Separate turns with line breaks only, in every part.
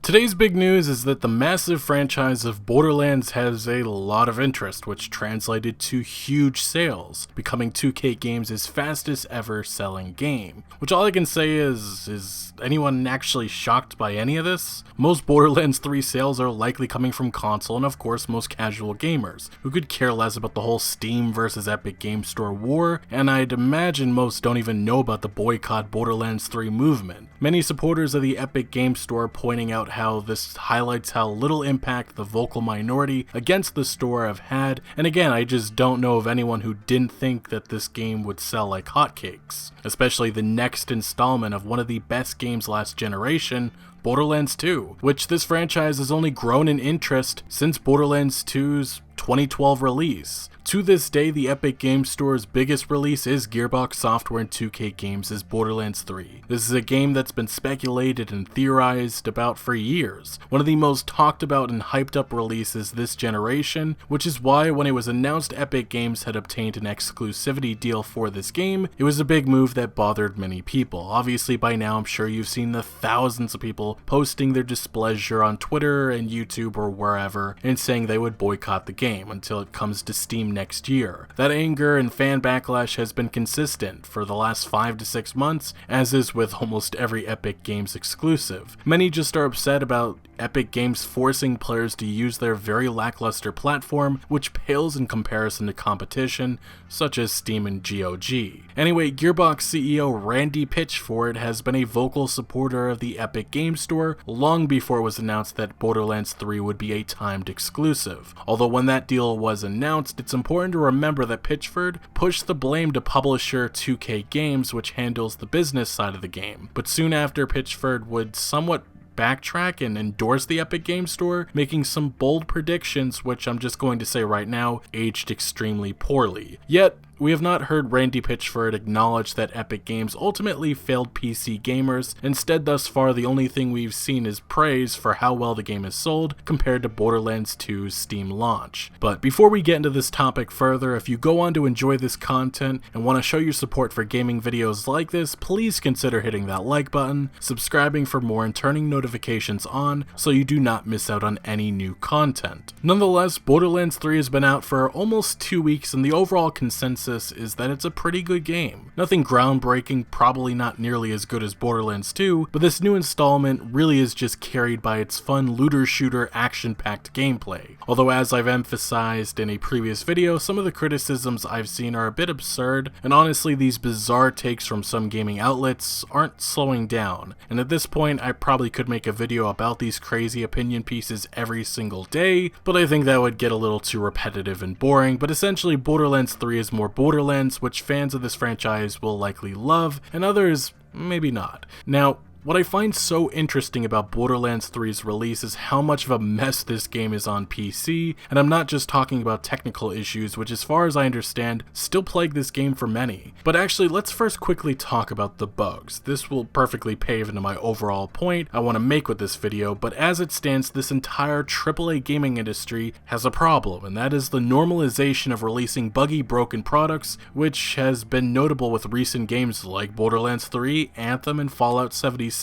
Today's big news is that the massive franchise of Borderlands has a lot of interest, which translated to huge sales, becoming 2K Games' fastest ever selling game. Which all I can say is anyone actually shocked by any of this? Most Borderlands 3 sales are likely coming from console and of course most casual gamers, who could care less about the whole Steam versus Epic Game Store war, and I'd imagine most don't even know about the boycott Borderlands 3 movement. Many supporters of the Epic Game Store pointing out how this highlights how little impact the vocal minority against the store have had, and again, I just don't know of anyone who didn't think that this game would sell like hotcakes, especially the next installment of one of the best games last generation, Borderlands 2, which this franchise has only grown in interest since Borderlands 2's 2012 release. To this day, the Epic Game Store's biggest release is Gearbox Software and 2K Games' Borderlands 3. This is a game that's been speculated and theorized about for years. One of the most talked about and hyped up releases this generation, which is why when it was announced Epic Games had obtained an exclusivity deal for this game, it was a big move that bothered many people. Obviously by now I'm sure you've seen the thousands of people posting their displeasure on Twitter and YouTube or wherever and saying they would boycott the game until it comes to Steam next year. That anger and fan backlash has been consistent for the last 5 to 6 months, as is with almost every Epic Games exclusive. Many just are upset about Epic Games forcing players to use their very lackluster platform, which pales in comparison to competition, such as Steam and GOG. Anyway, Gearbox CEO Randy Pitchford has been a vocal supporter of the Epic Game Store long before it was announced that Borderlands 3 would be a timed exclusive. Although when that deal was announced, it's important to remember that Pitchford pushed the blame to publisher 2K Games, which handles the business side of the game. But soon after, Pitchford would somewhat backtrack and endorse the Epic Game Store, making some bold predictions which I'm just going to say right now aged extremely poorly. Yet, we have not heard Randy Pitchford acknowledge that Epic Games ultimately failed PC gamers. Instead, thus far, the only thing we've seen is praise for how well the game is sold compared to Borderlands 2's Steam launch. But before we get into this topic further, if you go on to enjoy this content and want to show your support for gaming videos like this, please consider hitting that like button, subscribing for more, and turning notifications on so you do not miss out on any new content. Nonetheless, Borderlands 3 has been out for almost 2 weeks and the overall consensus is that it's a pretty good game. Nothing groundbreaking, probably not nearly as good as Borderlands 2, but this new installment really is just carried by its fun looter-shooter action-packed gameplay. Although as I've emphasized in a previous video, some of the criticisms I've seen are a bit absurd, and honestly these bizarre takes from some gaming outlets aren't slowing down, and at this point I probably could make a video about these crazy opinion pieces every single day, but I think that would get a little too repetitive and boring. But essentially Borderlands 3 is more Borderlands, which fans of this franchise will likely love, and others maybe not. Now, what I find so interesting about Borderlands 3's release is how much of a mess this game is on PC, and I'm not just talking about technical issues, which as far as I understand, still plague this game for many. But actually, let's first quickly talk about the bugs. This will perfectly pave into my overall point I want to make with this video, but as it stands, this entire AAA gaming industry has a problem, and that is the normalization of releasing buggy, broken products, which has been notable with recent games like Borderlands 3, Anthem, and Fallout 76.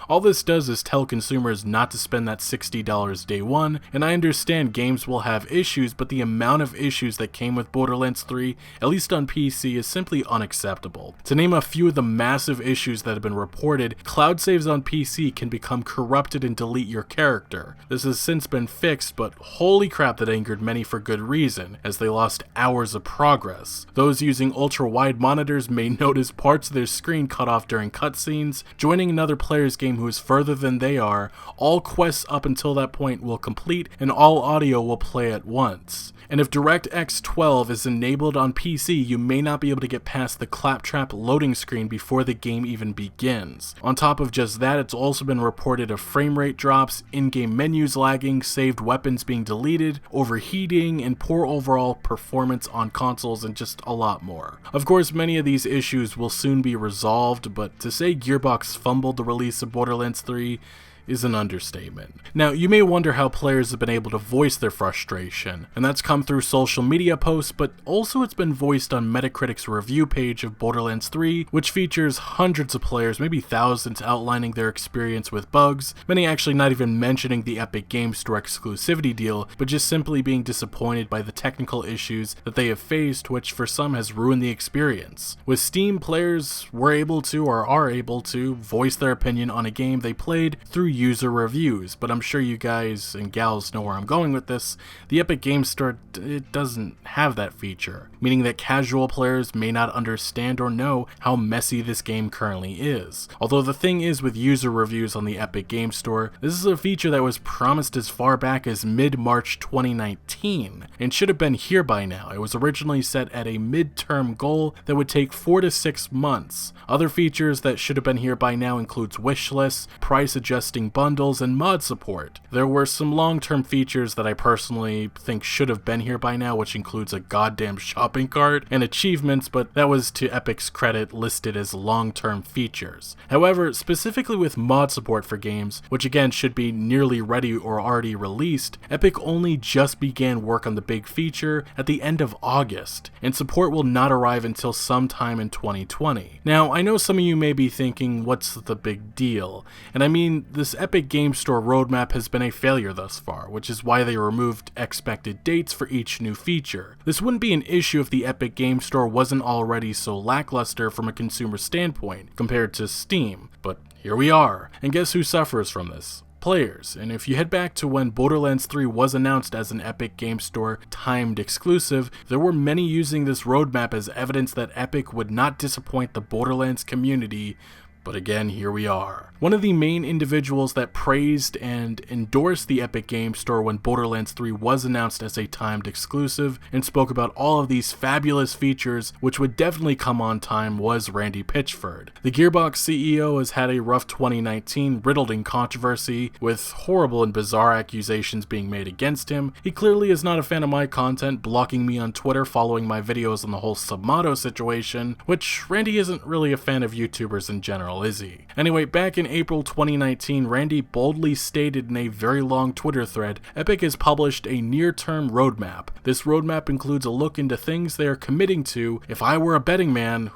All this does is tell consumers not to spend that $60 day one, and I understand games will have issues, but the amount of issues that came with Borderlands 3, at least on PC, is simply unacceptable. To name a few of the massive issues that have been reported, cloud saves on PC can become corrupted and delete your character. This has since been fixed, but holy crap, that angered many for good reason, as they lost hours of progress. Those using ultra-wide monitors may notice parts of their screen cut off during cutscenes. Joining another player's game who is further than they are, all quests up until that point will complete and all audio will play at once. And if DirectX 12 is enabled on PC, you may not be able to get past the claptrap loading screen before the game even begins. On top of just that, it's also been reported of frame rate drops, in-game menus lagging, saved weapons being deleted, overheating, and poor overall performance on consoles, and just a lot more. Of course, many of these issues will soon be resolved, but to say Gearbox fumbled the release of Borderlands 3 is an understatement. Now, you may wonder how players have been able to voice their frustration, and that's come through social media posts, but also it's been voiced on Metacritic's review page of Borderlands 3, which features hundreds of players, maybe thousands, outlining their experience with bugs, many actually not even mentioning the Epic Games Store exclusivity deal, but just simply being disappointed by the technical issues that they have faced, which for some has ruined the experience. With Steam, players were able to, or are able to, voice their opinion on a game they played through user reviews, but I'm sure you guys and gals know where I'm going with this. The Epic Games Store, it doesn't have that feature, meaning that casual players may not understand or know how messy this game currently is. Although the thing is with user reviews on the Epic Games Store, this is a feature that was promised as far back as mid-March 2019, and should have been here by now. It was originally set at a mid-term goal that would take 4 to 6 months. Other features that should have been here by now includes wish lists, price adjusting bundles, and mod support. There were some long-term features that I personally think should have been here by now, which includes a goddamn shopping cart and achievements, but that was to Epic's credit listed as long-term features. However, specifically with mod support for games, which again should be nearly ready or already released, Epic only just began work on the big feature at the end of August, and support will not arrive until sometime in 2020. Now, I know some of you may be thinking, what's the big deal? And I mean, this Epic Games Store roadmap has been a failure thus far, which is why they removed expected dates for each new feature. This wouldn't be an issue if the Epic Games Store wasn't already so lackluster from a consumer standpoint compared to Steam, but here we are. And guess who suffers from this? Players. And if you head back to when Borderlands 3 was announced as an Epic Games Store timed exclusive, there were many using this roadmap as evidence that Epic would not disappoint the Borderlands community. But again, here we are. One of the main individuals that praised and endorsed the Epic Games Store when Borderlands 3 was announced as a timed exclusive and spoke about all of these fabulous features which would definitely come on time was Randy Pitchford. The Gearbox CEO has had a rough 2019 riddled in controversy, with horrible and bizarre accusations being made against him. He clearly is not a fan of my content, blocking me on Twitter following my videos on the whole Submato situation, which Randy isn't really a fan of YouTubers in general, is he? Anyway, back in April 2019, Randy boldly stated in a very long Twitter thread, Epic has published a near-term roadmap. This roadmap includes a look into things they are committing to. If I were a betting man,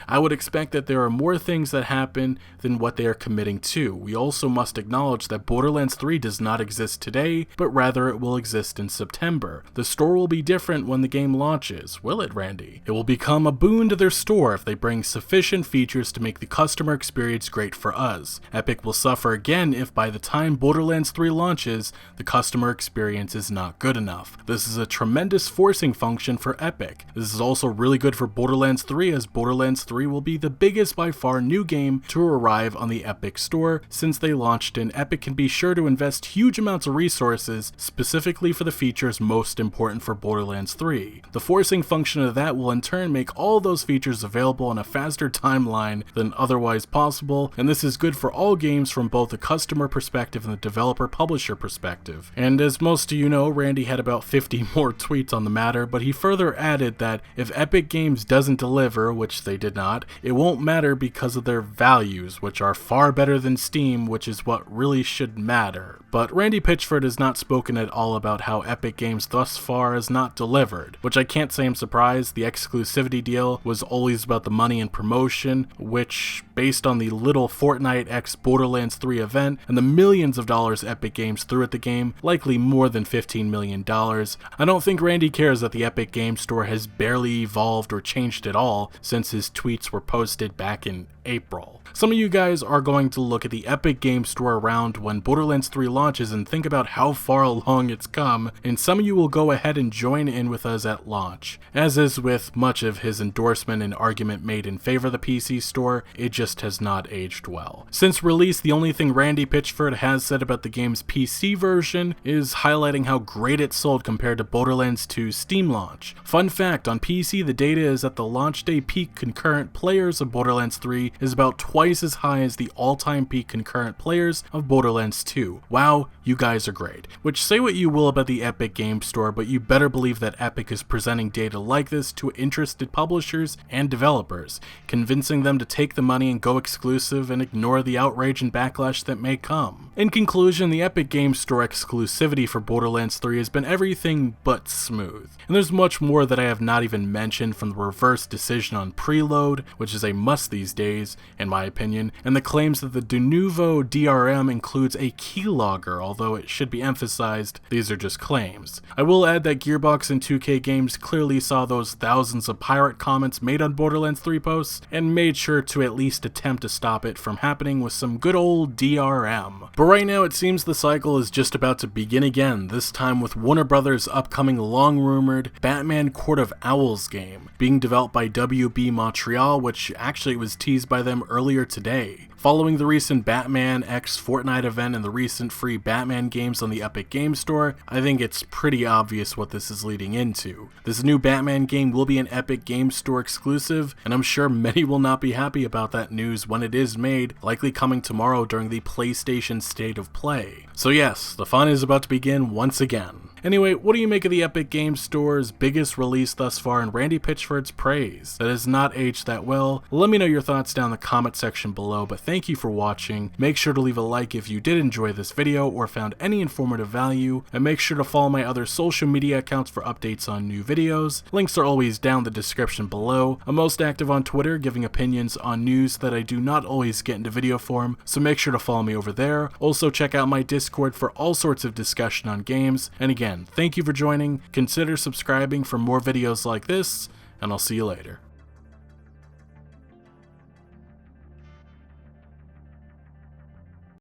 I would expect that there are more things that happen than what they are committing to. We also must acknowledge that Borderlands 3 does not exist today, but rather it will exist in September. The store will be different when the game launches. Will it, Randy? It will become a boon to their store if they bring sufficient features to make the customer experience great for us. Epic will suffer again if by the time Borderlands 3 launches, the customer experience is not good enough. This is a tremendous forcing function for Epic. This is also really good for Borderlands 3, as Borderlands 3 will be the biggest by far new game to arrive on the Epic Store since they launched, and Epic can be sure to invest huge amounts of resources specifically for the features most important for Borderlands 3. The forcing function of that will in turn make all those features available on a faster timeline than otherwise possible, and this is good for all games from both the customer perspective and the developer-publisher perspective. And as most of you know, Randy had about 50 more tweets on the matter, but he further added that if Epic Games doesn't deliver, which they did not, it won't matter because of their values, which are far better than Steam, which is what really should matter. But Randy Pitchford has not spoken at all about how Epic Games thus far has not delivered, which I can't say I'm surprised. The exclusivity deal was always about the money and promotion, which, based on the little Fortnite x Borderlands 3 event and the millions of dollars Epic Games threw at the game, likely more than $15 million, I don't think Randy cares that the Epic Games Store has barely evolved or changed at all since his tweets were posted back in April. Some of you guys are going to look at the Epic Games Store around when Borderlands 3 launches and think about how far along it's come, and some of you will go ahead and join in with us at launch. As is with much of his endorsement and argument made in favor of the PC Store, it just has not aged well. Since release, the only thing Randy Pitchford has said about the game's PC version is highlighting how great it sold compared to Borderlands 2's Steam launch. Fun fact, on PC the data is that the launch day peak concurrent players of Borderlands 3 is about twice as high as the all-time peak concurrent players of Borderlands 2. Wow, you guys are great. Which, say what you will about the Epic Game Store, but you better believe that Epic is presenting data like this to interested publishers and developers, convincing them to take the money and go exclusive and ignore the outrage and backlash that may come. In conclusion, the Epic Game Store exclusivity for Borderlands 3 has been everything but smooth. And there's much more that I have not even mentioned, from the reverse decision on preload, which is a must these days, in my opinion, and the claims that the de novo DRM includes a keylogger, although it should be emphasized, these are just claims. I will add that Gearbox and 2K Games clearly saw those thousands of pirate comments made on Borderlands 3 posts, and made sure to at least attempt to stop it from happening with some good old DRM. But right now it seems the cycle is just about to begin again, this time with Warner Brothers' upcoming long-rumored Batman Court of Owls game, being developed by WB Montreal, which actually was teased by them earlier today. Following the recent Batman x Fortnite event and the recent free Batman games on the Epic Game Store, I think it's pretty obvious what this is leading into. This new Batman game will be an Epic Game Store exclusive, and I'm sure many will not be happy about that news when it is made, likely coming tomorrow during the PlayStation State of Play. So yes, the fun is about to begin once again. Anyway, what do you make of the Epic Game Store's biggest release thus far and Randy Pitchford's praise? That has not aged that well. Let me know your thoughts down in the comment section below, but thank you for watching. Make sure to leave a like if you did enjoy this video or found any informative value, and make sure to follow my other social media accounts for updates on new videos. Links are always down in the description below. I'm most active on Twitter, giving opinions on news that I do not always get into video form, so make sure to follow me over there. Also check out my Discord for all sorts of discussion on games, and again, thank you for joining, consider subscribing for more videos like this, and I'll see you later.